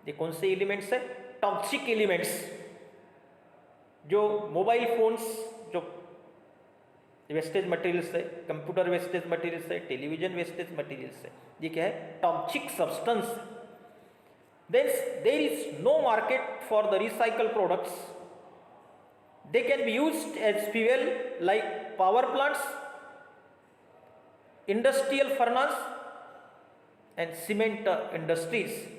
ये कौन से एलिमेंट्स है? टॉक्सिक एलिमेंट्स, जो मोबाइल फोन्स, जो वेस्टेज मटेरियल्स है, कंप्यूटर वेस्टेज मटेरियल्स है, टेलीविजन वेस्टेज मटेरियल्स है, ये क्या है? Toxic substance. There is no market for the recycle products. They can be used as fuel like power plants, industrial furnace and cement industries.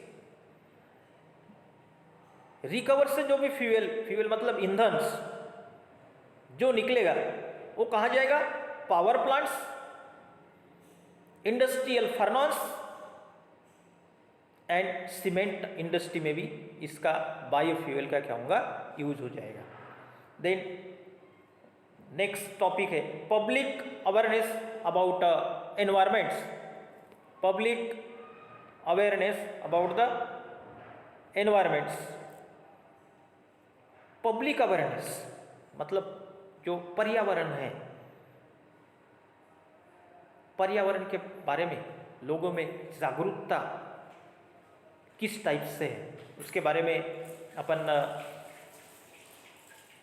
Recover से जो भी fuel मतलब ईंधन जो निकलेगा वो कहाँ जाएगा? Power plants, industrial furnace and cement industry में भी इसका बायोफ्यूल का क्या होगा? यूज हो जाएगा। देन नेक्स्ट टॉपिक है public awareness about environments. Public awareness about the environments. Public awareness मतलब जो पर्यावरण है, पर्यावरण के बारे में लोगों में जागरूकता किस टाइप से है, उसके बारे में अपन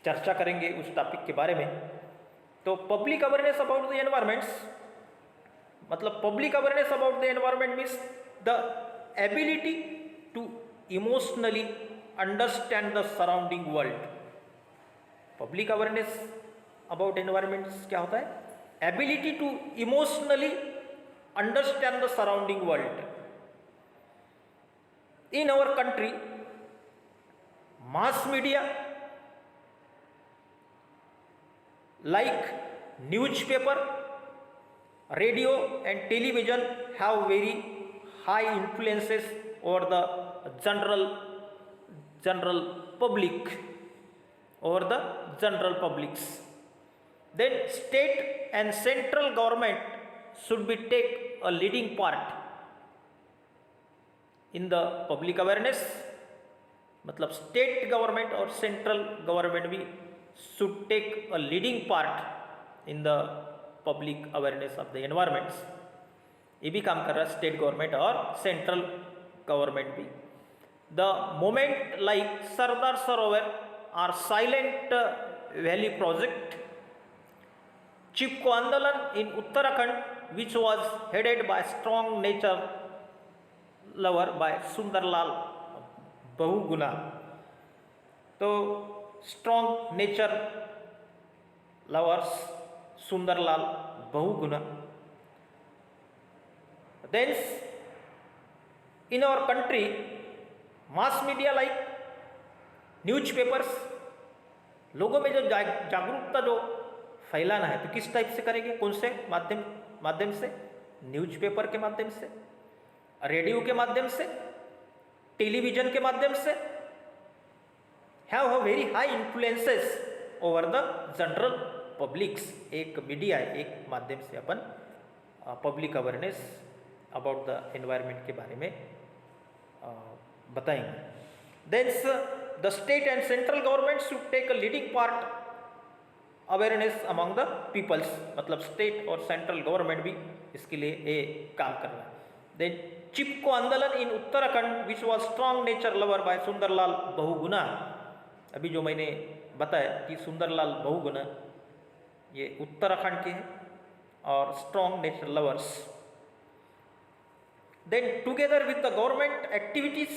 चर्चा करेंगे उस टॉपिक के बारे में। तो public awareness about the environments मतलब public awareness about the environment means the ability to emotionally understand the surrounding world. Public awareness about environments क्या होता है? Ability to emotionally understand the surrounding world. In our country mass media like newspaper, radio and television have very high influences over the general public, over the general publics. Then state and central government should be take a leading part in the public awareness. मतलब state government और central government भी should take a leading part in the public awareness of the environments. ये भी काम कर रहा है state government और सेंट्रल गवर्नमेंट भी। The moment like Sardar Sarovar और साइलेंट वैली प्रोजेक्ट, चिपको आंदोलन in Uttarakhand which was headed by strong nature lover by Sunderlal Bahuguna. तो strong nature lovers Sunderlal Bahuguna. Then in our country mass media like newspapers, लोगों में जो जागरूकता जो फैलाना है तो किस टाइप से करेंगे? कौन से माध्यम से? न्यूज़पेपर के माध्यम से, रेडियो के माध्यम से, टेलीविजन के माध्यम से। Have very high influences over the general publics. एक मीडिया है, एक माध्यम से अपन public awareness about the environment के बारे में बताएंगे। Then the state and central government should take a leading part awareness among the peoples. मतलब स्टेट और सेंट्रल गवर्नमेंट भी इसके लिए ये काम कर रहा है। देन चिपको आंदोलन in Uttarakhand which was strong nature lover by Sunderlal Bahuguna. अभी जो मैंने बताया कि सुंदरलाल बहुगुना ये उत्तराखंड के हैं और strong nature lovers. Then together with the government activities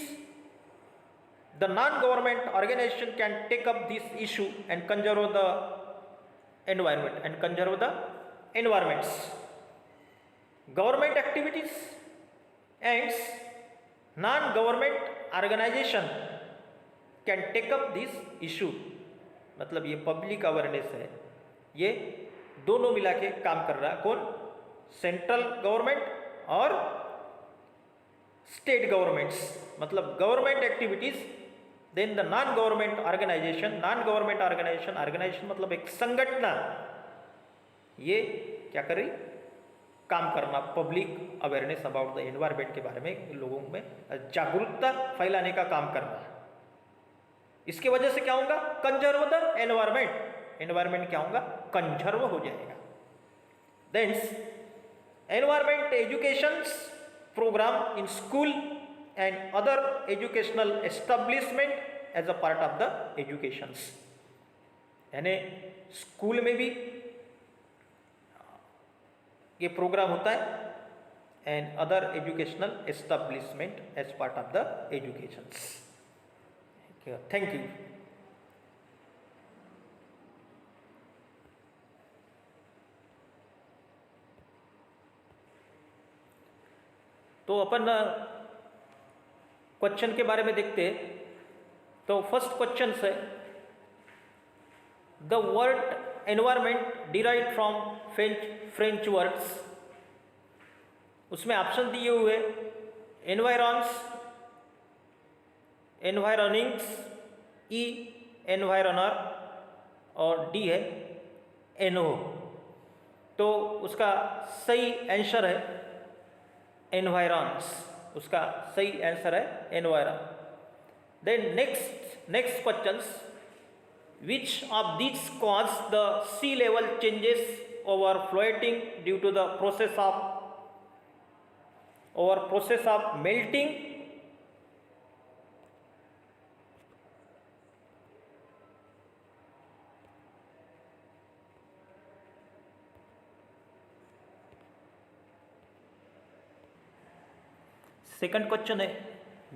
the non government organization can take up this issue and conserve the environments. Government activities and non-government organization can take up this issue। मतलब ये public awareness है, ये दोनों मिला के काम कर रहा है। कौन? सेंट्रल गवर्नमेंट और स्टेट गवर्नमेंट्स। मतलब government activities, then the non government organization. Non government organization मतलब एक संगठन, ये क्या कर रही? काम करना public awareness about the environment के बारे में लोगों में जागरूकता फैलाने का काम कर रहा है। इसके वजह से क्या होगा? Conserve the environment. एनवायरनमेंट क्या होगा? कंजर्व हो जाएगा। Then environment education program in school and other educational establishment as a part of the educations. यानी स्कूल में भी ये प्रोग्राम होता है and other educational establishment as part of the educations. Thank you. तो अपन क्वेश्चन के बारे में देखते हैं. तो फर्स्ट क्वेश्चन है, the word environment derived from French words. उसमें ऑप्शन दिए हुए एनवायरॉन्स, एनवायरनिंग्स, ई एनवायरनर और डी है एनो. तो उसका सही आंसर है एनवायरॉन्स. उसका सही आंसर है environ. Then next questions, which of these cause the sea level changes over floating due to the process of melting? Second question है,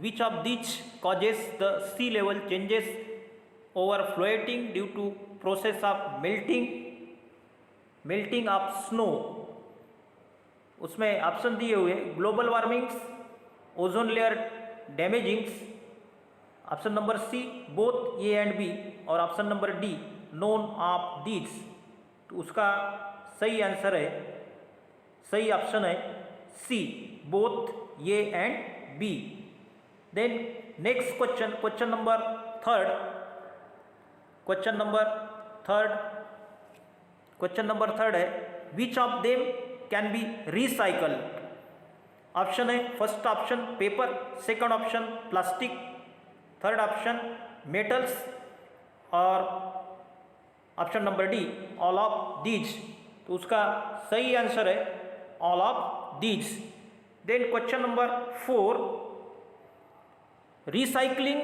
which of these causes the sea level changes over floating due to process of melting of snow? उसमें option दिए हुए global warmings, ozone layer damagings, option number C both A and B, और option number D none of these. तो उसका सही answer है, सही option है C both A and B. Then next question number third. Question number third है, which of them can be recycle? Option है first option paper, second option plastic, third option metals और option number D all of these. तो उसका सही answer है all of these. Then question number 4, recycling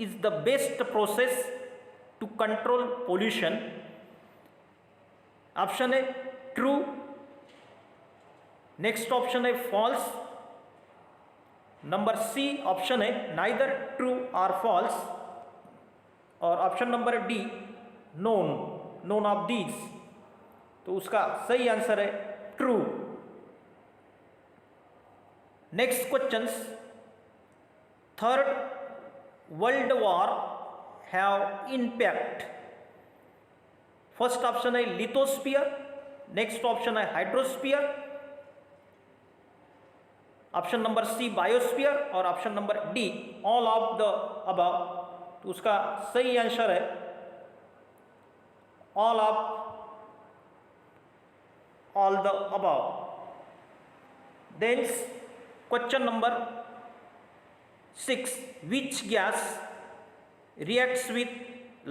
is the best process to control pollution. Option है true, next option है false, number C option है neither true और false, और option number D none of these. तो उसका सही answer है true. Next questions, third world war have impact. First option है लिथोस्फीयर, नेक्स्ट ऑप्शन है hydrosphere, option number C biosphere और option number D all of the above. तो उसका सही आंसर है all the above. Then question number 6, which gas reacts with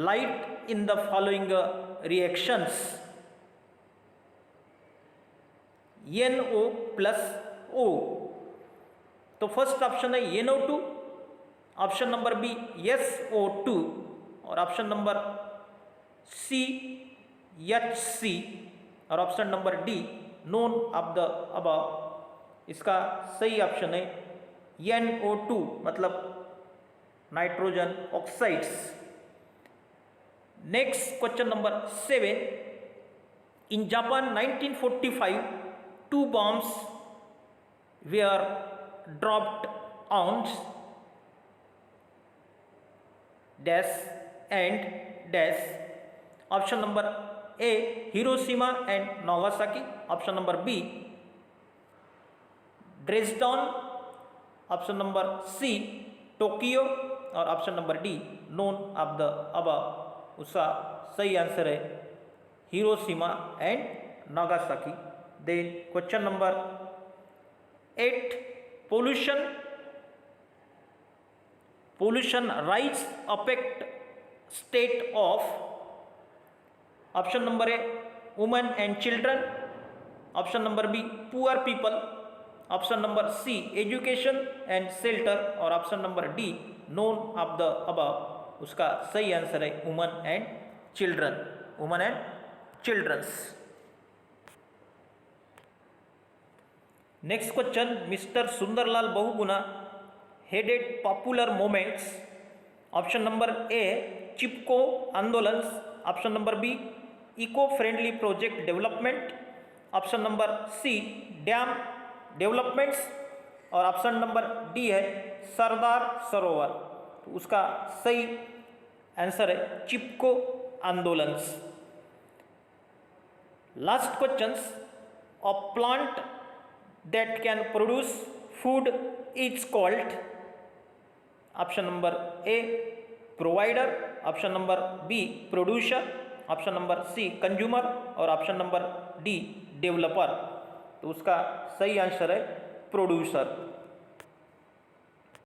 light in the following reactions? NO plus O. तो first option है NO2, option number B SO2 और option number C HC और option number D none of the above. इसका सही option है NO2 मतलब nitrogen oxides. Next question number 7, in Japan 1945 2 bombs were dropped on dash and dash. Option number A Hiroshima and Nagasaki, option number B Dresden, option number C Tokyo और option number D none of the above. उसका सही answer है Hiroshima and Nagasaki. Then question number 8, pollution rise affect state of. Option number A women and children, option number B poor people, option number C education and shelter और option number D none of the above. उसका सही answer है woman and children, woman and childrens. Next question, mister Sundarlal Bahuguna headed popular movements. Option number A Chipko Andolan, option number B eco friendly project development, option number C dam developments और option number D है सरदार सरोवर। तो उसका सही answer है चिपको आंदोलन। Last questions, a plant that can produce food is called, option number A provider, option number B producer, option number C consumer और option number D developer। तो उसका सही आंसर है प्रोड्यूसर।